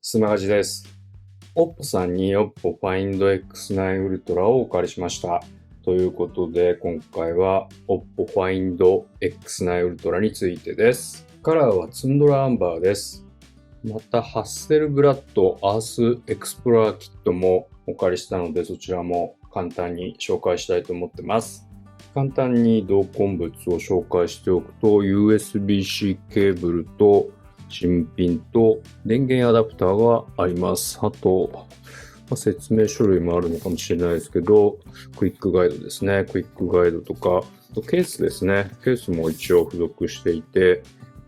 スマガジです。Oppo さんに Oppo Find X9 Ultra をお借りしました。ということで、今回は Oppo Find X9 Ultra についてです。カラーはツンドラアンバーです。また、ハッセルブラッドアースエクスプローラーキットもお借りしたので、そちらも簡単に紹介したいと思ってます。簡単に同梱物を紹介しておくと、USB-C ケーブルと新品と電源アダプターがあります。あと、説明書類もあるのかもしれないですけど、クイックガイドですね。クイックガイドとか、あとケースですね。ケースも一応付属していて、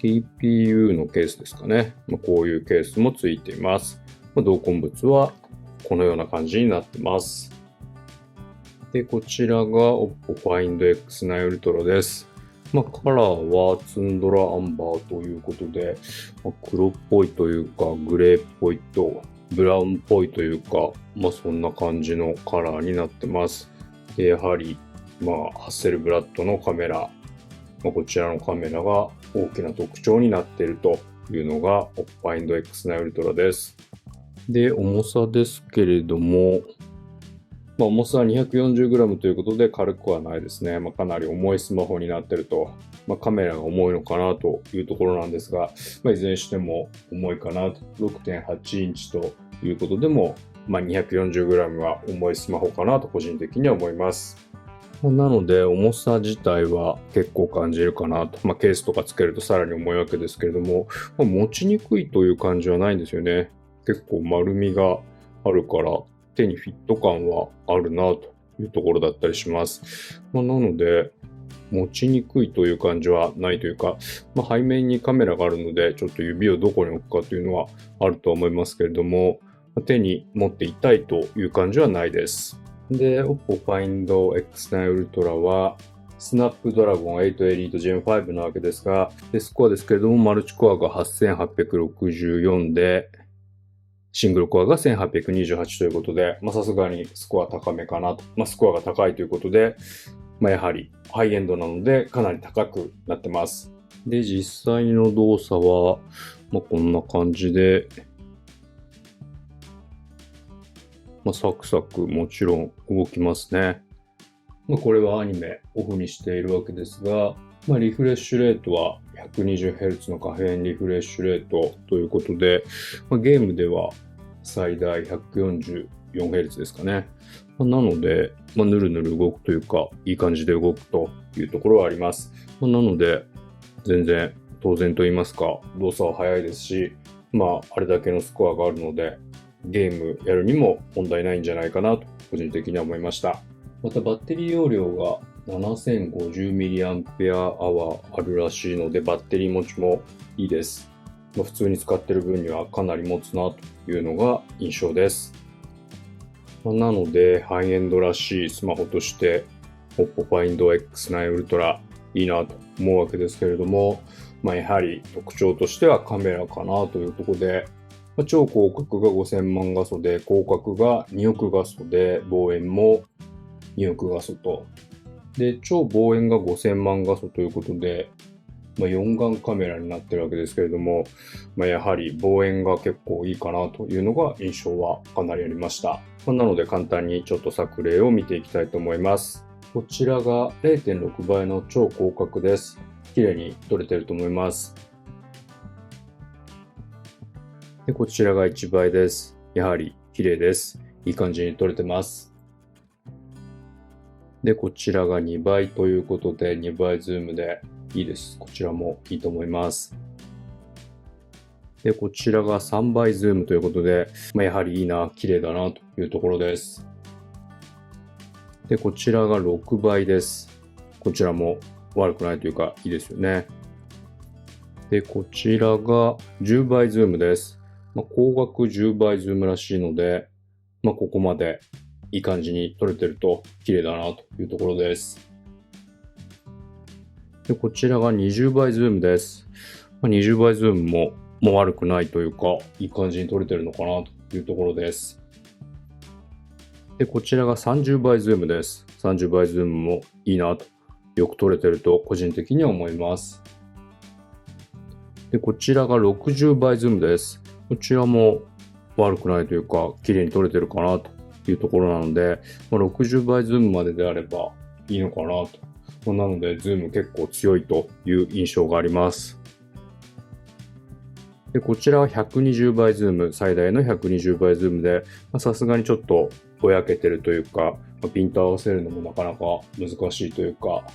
TPU のケースですかね。こういうケースも付いています。同梱物はこのような感じになってます。で、こちらが Oppo Find X9 Ultra です。カラーはツンドラアンバーということで、黒っぽいというか、グレーっぽいと、ブラウンっぽいというか、そんな感じのカラーになってます。で、やはり、ハッセルブラッドのカメラ、こちらのカメラが大きな特徴になっているというのが Oppo Find X9 Ultra です。で、重さですけれども、重さは 240g ということで軽くはないですね。かなり重いスマホになっていると、カメラが重いのかなというところなんですが、いずれにしても重いかなと。6.8 インチということでも、240g は重いスマホかなと個人的には思います。なので、重さ自体は結構感じるかなと。ケースとかつけるとさらに重いわけですけれども、持ちにくいという感じはないんですよね。結構丸みがあるから、手にフィット感はあるなというところだったりします。なので、持ちにくいという感じはないというか、背面にカメラがあるので、ちょっと指をどこに置くかというのはあると思いますけれども、手に持って痛いという感じはないです。で、Oppo Find X9 Ultra は、スナップドラゴン8 Elite Gen 5なわけですが、スコアですけれども、マルチコアが8864で、シングルコアが1828ということで、さすがにスコア高めかなと。スコアが高いということで、やはりハイエンドなのでかなり高くなってます。で、実際の動作は、こんな感じで、サクサクもちろん動きますね。これはアニメオフにしているわけですが、リフレッシュレートは 120Hz の可変リフレッシュレートということで、ゲームでは最大 144Hz ですかね。なので、ぬるぬる動くというか、いい感じで動くというところはあります。なので、全然当然と言いますか、動作は速いですし、あれだけのスコアがあるので、ゲームやるにも問題ないんじゃないかなと、個人的には思いました。またバッテリー容量が 7050mAh あるらしいので、バッテリー持ちもいいです。普通に使ってる分にはかなり持つなというのが印象です。なので、ハイエンドらしいスマホとして、Oppo Find X9 Ultra いいなと思うわけですけれども、やはり特徴としてはカメラかなというところで、超広角が5000万画素で、広角が2億画素で、望遠も2億画素と。で、超望遠が5000万画素ということで、4眼カメラになってるわけですけれども、やはり望遠が結構いいかなというのが印象はかなりありました。なので簡単にちょっと作例を見ていきたいと思います。こちらが 0.6 倍の超広角です。綺麗に撮れてると思います。で、こちらが1倍です。やはり綺麗です。いい感じに撮れてます。で、こちらが2倍ということで、2倍ズームでいいです。こちらもいいと思います。で、こちらが3倍ズームということで、やはりいいな、綺麗だなというところです。で、こちらが6倍です。こちらも悪くないというか、いいですよね。で、こちらが10倍ズームです。光学10倍ズームらしいので、ここまでいい感じに撮れてると綺麗だなというところです。で、こちらが20倍ズームです。20倍ズームも悪くないというか、いい感じに撮れてるのかなというところです。で、こちらが30倍ズームです。30倍ズームもいいなと、よく撮れてると個人的には思います。で、こちらが60倍ズームです。こちらも悪くないというか、綺麗に撮れてるかなというところなので、60倍ズームまでであればいいのかなと。なので、ズーム結構強いという印象があります。で、こちらは120倍ズーム、最大の120倍ズームで、さすがにちょっとぼやけてるというか、ピント合わせるのもなかなか難しいというか、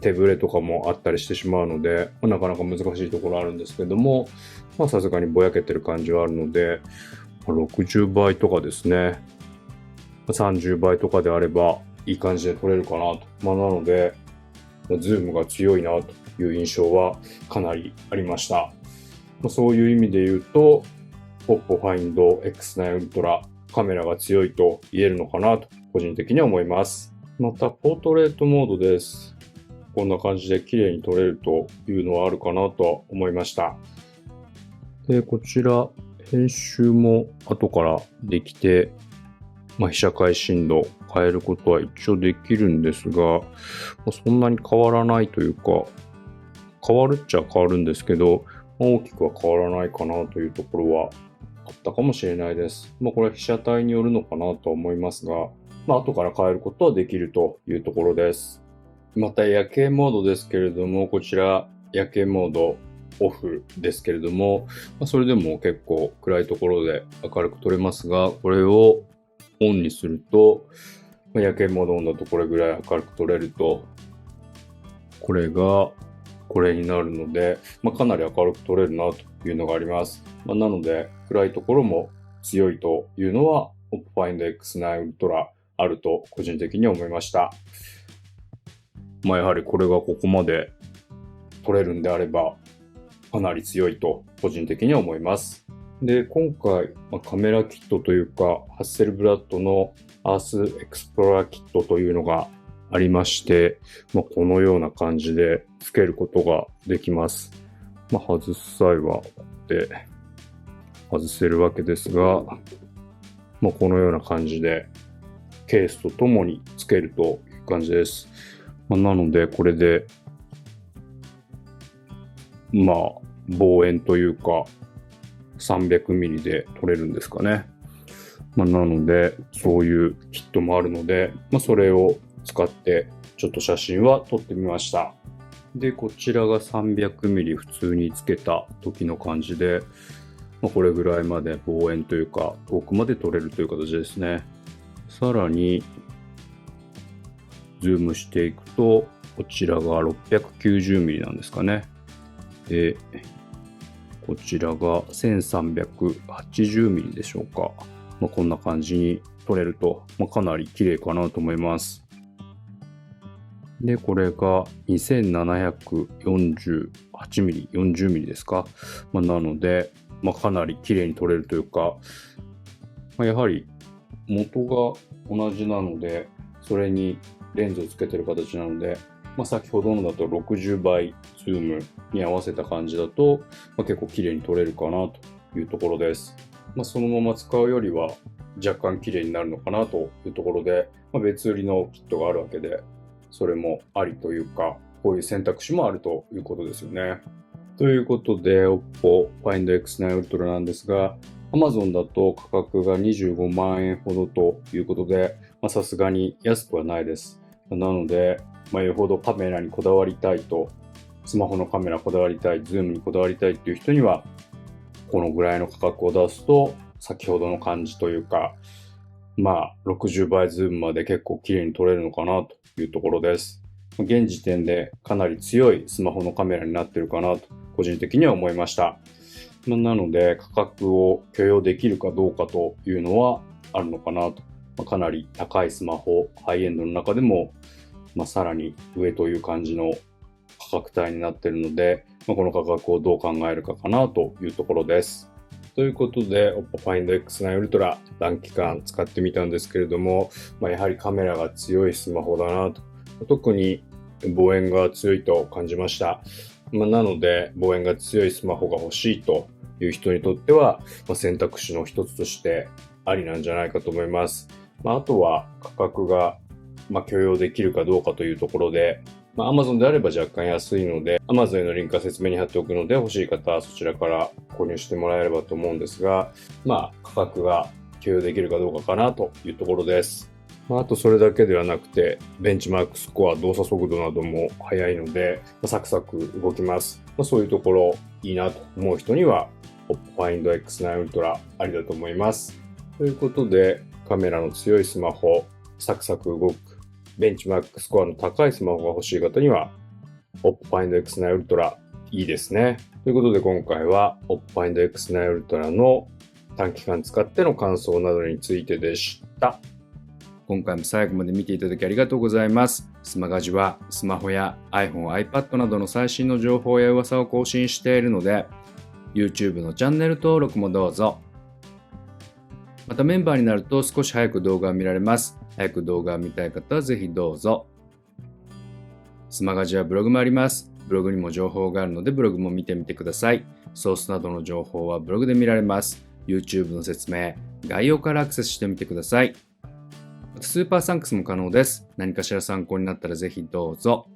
手ぶれとかもあったりしてしまうので、なかなか難しいところあるんですけども、さすがにぼやけてる感じはあるので、60倍とかですね、30倍とかであればいい感じで撮れるかなと。なので、ズームが強いなという印象はかなりありました。そういう意味で言うと、Oppo Find X9 Ultra カメラが強いと言えるのかなと個人的には思います。また、ポートレートモードです。こんな感じで綺麗に撮れるというのはあるかなと思いました。で、こちら、編集も後からできて、被写界深度変えることは一応できるんですが、そんなに変わらないというか、変わるっちゃ変わるんですけど、大きくは変わらないかなというところはあったかもしれないです。これは被写体によるのかなと思いますが、後から変えることはできるというところです。また夜景モードですけれども、こちら夜景モードオフですけれども、それでも結構暗いところで明るく撮れますが、これをオンにすると、夜景モードオンだとこれぐらい明るく撮れると、これがこれになるので、かなり明るく撮れるなというのがあります。なので、暗いところも強いというのは、Oppo Find X9 Ultra あると個人的に思いました。やはりこれがここまで撮れるんであれば、かなり強いと個人的には思います。で、今回、カメラキットというか、ハッセルブラッドの Earth Explorer キットというのがありまして、このような感じで付けることができます。外す際はこうやって外せるわけですが、このような感じでケースとともに付けるという感じです。なので、これで、望遠というか、300ミリで撮れるんですかね。なので、そういうキットもあるので、それを使ってちょっと写真は撮ってみました。で、こちらが300ミリ普通につけた時の感じで、これぐらいまで望遠というか、遠くまで撮れるという形ですね。さらに、ズームしていくと、こちらが690ミリなんですかね。で、こちらが1380ミリでしょうか。こんな感じに撮れると、かなり綺麗かなと思います。で、これが2748ミリ、40ミリですか。なので、かなり綺麗に撮れるというか、やはり元が同じなので、それにレンズをつけてる形なので、先ほどのだと60倍ズームに合わせた感じだと、結構綺麗に撮れるかなというところです。そのまま使うよりは若干綺麗になるのかなというところで、別売りのキットがあるわけで、それもありというか、こういう選択肢もあるということですよね。ということで、Oppo Find X9 Ultra なんですが、Amazon だと価格が25万円ほどということで、さすがに安くはないです。なので、よほどカメラにこだわりたいと、スマホのカメラこだわりたい、ズームにこだわりたいっていう人には、このぐらいの価格を出すと、先ほどの感じというか、60倍ズームまで結構綺麗に撮れるのかなというところです。現時点でかなり強いスマホのカメラになってるかなと、個人的には思いました。なので、価格を許容できるかどうかというのはあるのかなと。かなり高いスマホ、ハイエンドの中でも、さらに上という感じの価格帯になっているので、この価格をどう考えるかかなというところです。ということで、Oppo Find X9 Ultra 短期間使ってみたんですけれども、やはりカメラが強いスマホだなと。特に望遠が強いと感じました。なので、望遠が強いスマホが欲しいという人にとっては、選択肢の一つとしてありなんじゃないかと思います。あとは価格が許容できるかどうかというところで、Amazon であれば若干安いので、Amazon へのリンクは説明に貼っておくので、欲しい方はそちらから購入してもらえればと思うんですが、価格が許容できるかどうかかなというところです。あとそれだけではなくて、ベンチマークスコア、動作速度なども速いので、サクサク動きます。そういうところいいなと思う人には、Oppo Find X9 Ultra ありだと思います。ということで、カメラの強いスマホ、サクサク動く、ベンチマークスコアの高いスマホが欲しい方には、Oppo Find X9 Ultra いいですね。ということで今回は Oppo Find X9 Ultra の短期間使っての感想などについてでした。今回も最後まで見ていただきありがとうございます。スマガジはスマホや iPhone、iPad などの最新の情報や噂を更新しているので、YouTube のチャンネル登録もどうぞ。またメンバーになると少し早く動画が見られます。早く動画を見たい方はぜひどうぞ。スマガジはブログもあります。ブログにも情報があるのでブログも見てみてください。ソースなどの情報はブログで見られます。YouTube の説明、概要からアクセスしてみてください。スーパーサンクスも可能です。何かしら参考になったらぜひどうぞ。